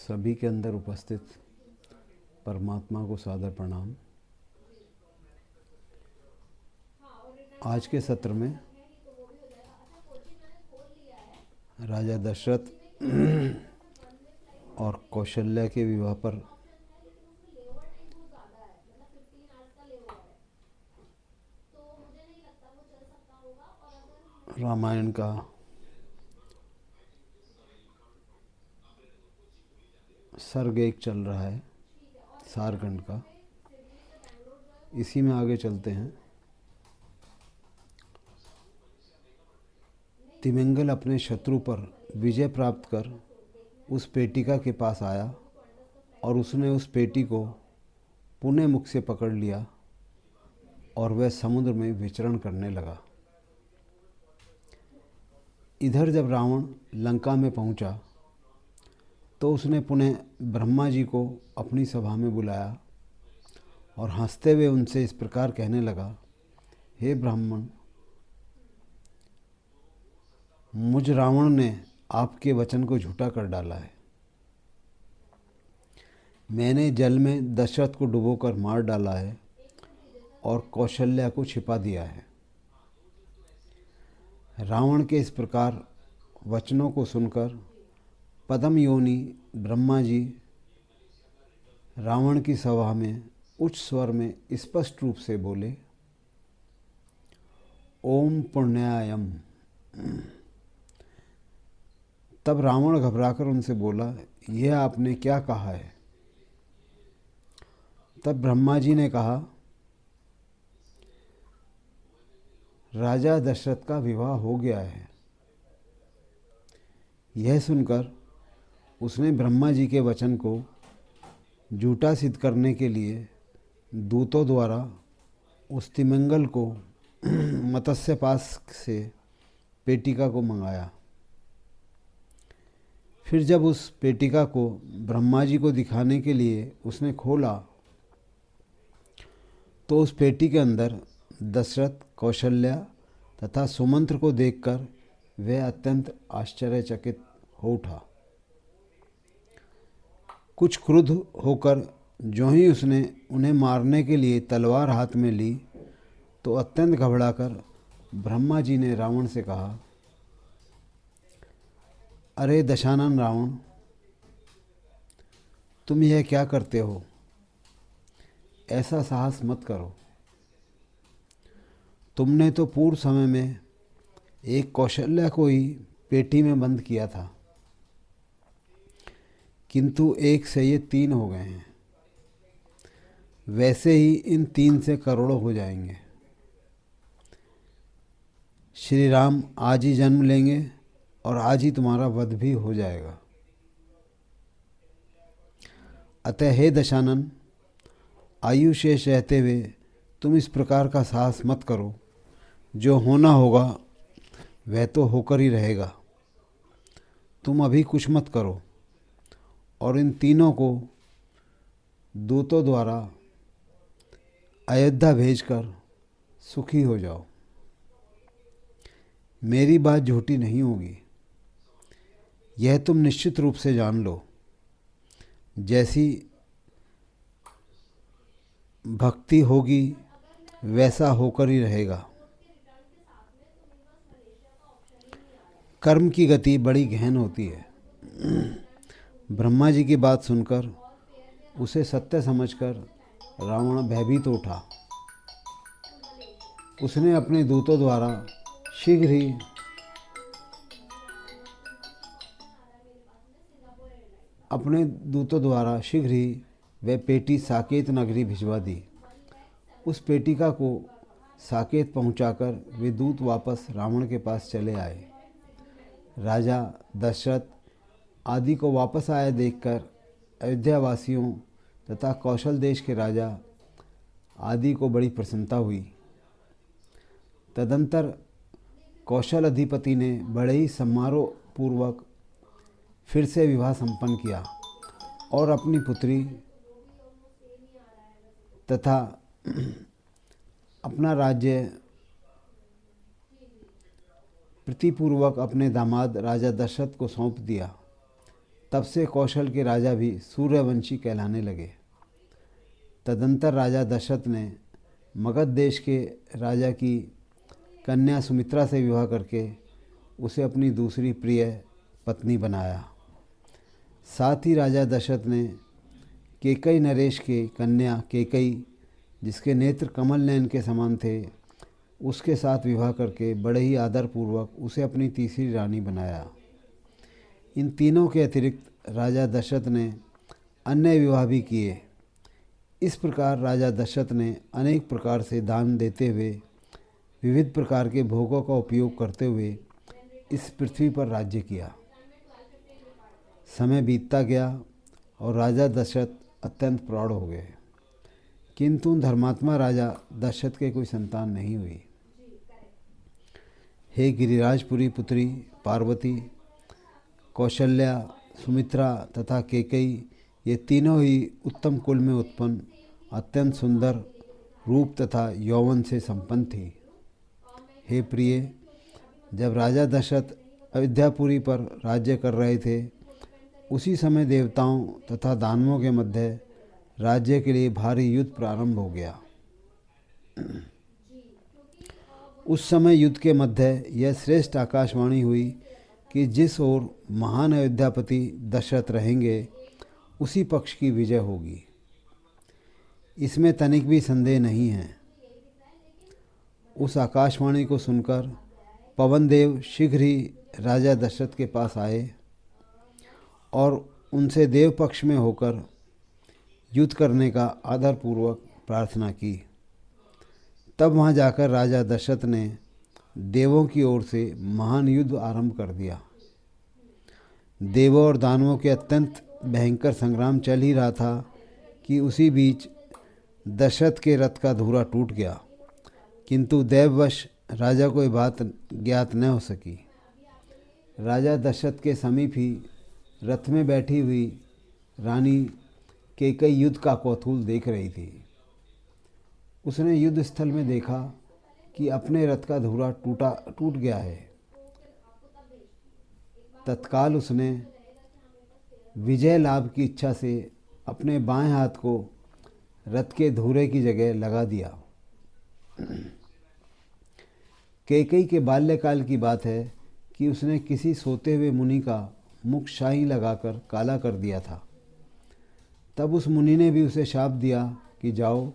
सभी के अंदर उपस्थित परमात्मा को सादर प्रणाम। आज के सत्र में राजा दशरथ और कौशल्या के विवाह पर रामायण का सर्ग एक चल रहा है, सारखंड का। इसी में आगे चलते हैं। तिमिंगल अपने शत्रु पर विजय प्राप्त कर उस पेटिका के पास आया और उसने उस पेटी को पुनः मुख से पकड़ लिया और वह समुद्र में विचरण करने लगा। इधर जब रावण लंका में पहुंचा तो उसने पुनः ब्रह्मा जी को अपनी सभा में बुलाया और हंसते हुए उनसे इस प्रकार कहने लगा, हे ब्राह्मण, मुझ रावण ने आपके वचन को झूठा कर डाला है। मैंने जल में दशरथ को डुबोकर मार डाला है और कौशल्या को छिपा दिया है। रावण के इस प्रकार वचनों को सुनकर पद्म योनि ब्रह्मा जी रावण की सभा में उच्च स्वर में स्पष्ट रूप से बोले, ओम पुण्यायम। तब रावण घबराकर उनसे बोला, यह आपने क्या कहा है? तब ब्रह्मा जी ने कहा, राजा दशरथ का विवाह हो गया है। यह सुनकर उसने ब्रह्मा जी के वचन को झूठा सिद्ध करने के लिए दूतों द्वारा उस तिमिंगल को मत्स्य पास से पेटिका को मंगाया। फिर जब उस पेटिका को ब्रह्मा जी को दिखाने के लिए उसने खोला तो उस पेटी के अंदर दशरथ, कौशल्या तथा सुमंत्र को देखकर वह अत्यंत आश्चर्यचकित हो उठा। कुछ क्रुद्ध होकर जो ही उसने उन्हें मारने के लिए तलवार हाथ में ली तो अत्यंत घबराकर ब्रह्मा जी ने रावण से कहा, अरे दशानन रावण, तुम यह क्या करते हो? ऐसा साहस मत करो। तुमने तो पूर्व समय में एक कौशल्या को ही पेटी में बंद किया था, किंतु एक से ये 3 हो गए हैं। वैसे ही इन 3 से करोड़ों हो जाएंगे। श्री राम आज ही जन्म लेंगे और आज ही तुम्हारा वध भी हो जाएगा। अतः हे दशानन, आयु शेष रहते हुए तुम इस प्रकार का साहस मत करो। जो होना होगा वह तो होकर ही रहेगा। तुम अभी कुछ मत करो और इन तीनों को दूतों द्वारा अयोध्या भेजकर सुखी हो जाओ। मेरी बात झूठी नहीं होगी, यह तुम निश्चित रूप से जान लो। जैसी भक्ति होगी वैसा होकर ही रहेगा। कर्म की गति बड़ी गहन होती है। ब्रह्मा जी की बात सुनकर उसे सत्य समझकर रावण भयभीत उठा। उसने अपने दूतों द्वारा शीघ्र ही वह पेटी साकेत नगरी भिजवा दी। उस पेटिका को साकेत पहुंचाकर वे दूत वापस रावण के पास चले आए। राजा दशरथ आदि को वापस आया देखकर अयोध्या वासियों तथा कौशल देश के राजा आदि को बड़ी प्रसन्नता हुई। तदंतर कौशल अधिपति ने बड़े ही समारोह पूर्वक फिर से विवाह संपन्न किया और अपनी पुत्री तथा अपना राज्य प्रीतिपूर्वक अपने दामाद राजा दशरथ को सौंप दिया। तब से कौशल के राजा भी सूर्यवंशी कहलाने लगे। तदंतर राजा दशरथ ने मगध देश के राजा की कन्या सुमित्रा से विवाह करके उसे अपनी दूसरी प्रिय पत्नी बनाया। साथ ही राजा दशरथ ने केकई नरेश के कन्या केकई, जिसके नेत्र कमल नयन के समान थे, उसके साथ विवाह करके बड़े ही आदरपूर्वक उसे अपनी तीसरी रानी बनाया। इन तीनों के अतिरिक्त राजा दशरथ ने अन्य विवाह भी किए। इस प्रकार राजा दशरथ ने अनेक प्रकार से दान देते हुए, विविध प्रकार के भोगों का उपयोग करते हुए इस पृथ्वी पर राज्य किया। समय बीतता गया और राजा दशरथ अत्यंत प्रौढ़ हो गए, किंतु धर्मात्मा राजा दशरथ के कोई संतान नहीं हुई। हे गिरिराजपुरी पुत्री पार्वती, कौशल्या, सुमित्रा तथा केकई, ये तीनों ही उत्तम कुल में उत्पन्न अत्यंत सुंदर रूप तथा यौवन से संपन्न थी। हे प्रिय, जब राजा दशरथ अयोध्यापुरी पर राज्य कर रहे थे, उसी समय देवताओं तथा दानवों के मध्य राज्य के लिए भारी युद्ध प्रारंभ हो गया। उस समय युद्ध के मध्य यह श्रेष्ठ आकाशवाणी हुई कि जिस ओर महान अयोध्यापति दशरथ रहेंगे, उसी पक्ष की विजय होगी। इसमें तनिक भी संदेह नहीं है। उस आकाशवाणी को सुनकर पवनदेव शीघ्र ही राजा दशरथ के पास आए और उनसे देव पक्ष में होकर युद्ध करने का आदरपूर्वक प्रार्थना की। तब वहाँ जाकर राजा दशरथ ने देवों की ओर से महान युद्ध आरंभ कर दिया। देवों और दानवों के अत्यंत भयंकर संग्राम चल ही रहा था कि उसी बीच दशरथ के रथ का धुरा टूट गया, किंतु दैववश राजा को ये बात ज्ञात न हो सकी। राजा दशरथ के समीप ही रथ में बैठी हुई रानी केकई युद्ध का कौतूहल देख रही थी। उसने युद्ध स्थल में देखा कि अपने रथ का धुरा टूट गया है। तत्काल उसने विजय लाभ की इच्छा से अपने बाएं हाथ को रथ के धुरे की जगह लगा दिया। केकई के बाल्यकाल की बात है कि उसने किसी सोते हुए मुनि का मुख शाही लगाकर काला कर दिया था। तब उस मुनि ने भी उसे शाप दिया कि जाओ,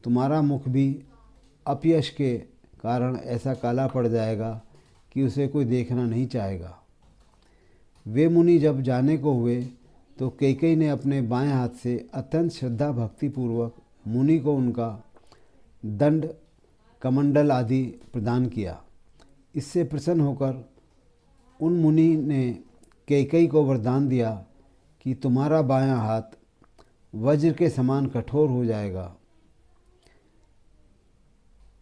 तुम्हारा मुख भी अपयश के कारण ऐसा काला पड़ जाएगा कि उसे कोई देखना नहीं चाहेगा। वे मुनि जब जाने को हुए तो केकई ने अपने बाएं हाथ से अत्यंत श्रद्धा भक्तिपूर्वक मुनि को उनका दंड, कमंडल आदि प्रदान किया। इससे प्रसन्न होकर उन मुनि ने केकई को वरदान दिया कि तुम्हारा बायां हाथ वज्र के समान कठोर हो जाएगा,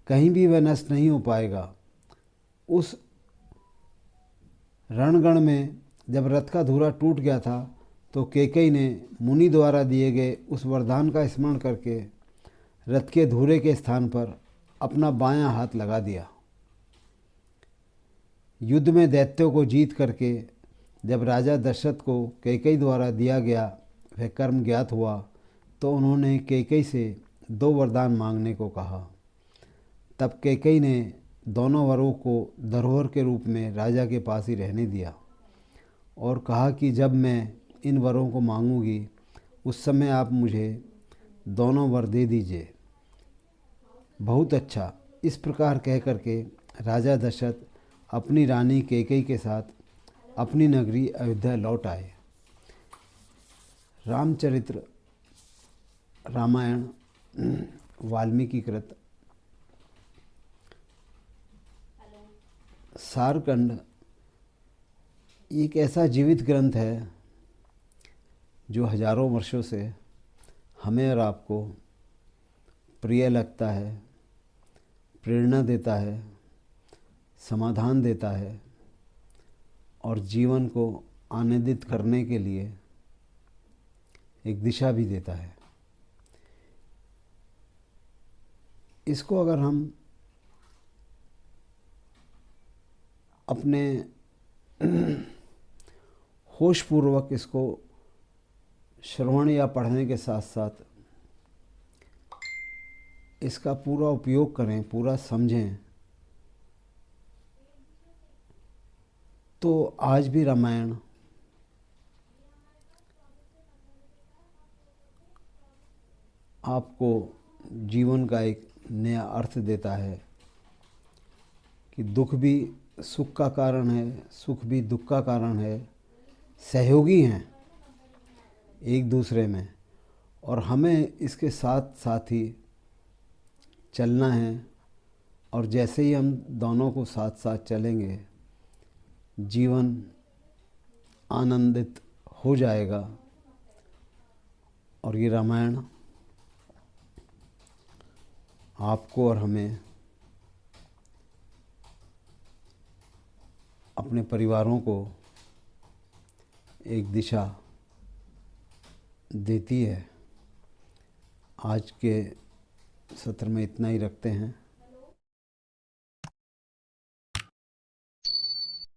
कहीं भी वह नष्ट नहीं हो पाएगा। उस रणगण में जब रथ का धुरा टूट गया था तो केकई ने मुनि द्वारा दिए गए उस वरदान का स्मरण करके रथ के धुरे के स्थान पर अपना बायां हाथ लगा दिया। युद्ध में दैत्यों को जीत करके जब राजा दशरथ को केकई द्वारा दिया गया वह कर्म ज्ञात हुआ तो उन्होंने केकई से 2 वरदान मांगने को कहा। तब केकई ने दोनों वरों को धरोहर के रूप में राजा के पास ही रहने दिया और कहा कि जब मैं इन वरों को मांगूंगी उस समय आप मुझे दोनों वर दे दीजिए। बहुत अच्छा। इस प्रकार कह करके राजा दशरथ अपनी रानी केकई के साथ अपनी नगरी अयोध्या लौट आए। रामचरित्र रामायण वाल्मीकि कृत सारकंड एक ऐसा जीवित ग्रंथ है जो हजारों वर्षों से हमें और आपको प्रिय लगता है, प्रेरणा देता है, समाधान देता है और जीवन को आनंदित करने के लिए एक दिशा भी देता है। इसको अगर हम अपने होशपूर्वक इसको श्रवण या पढ़ने के साथ साथ इसका पूरा उपयोग करें, पूरा समझें, तो आज भी रामायण आपको जीवन का एक नया अर्थ देता है कि दुख भी सुख का कारण है, सुख भी दुख का कारण है, सहयोगी हैं एक दूसरे में, और हमें इसके साथ साथ ही चलना है। और जैसे ही हम दोनों को साथ साथ चलेंगे, जीवन आनंदित हो जाएगा। और ये रामायण आपको और हमें अपने परिवारों को एक दिशा देती है। आज के सत्र में इतना ही रखते हैं।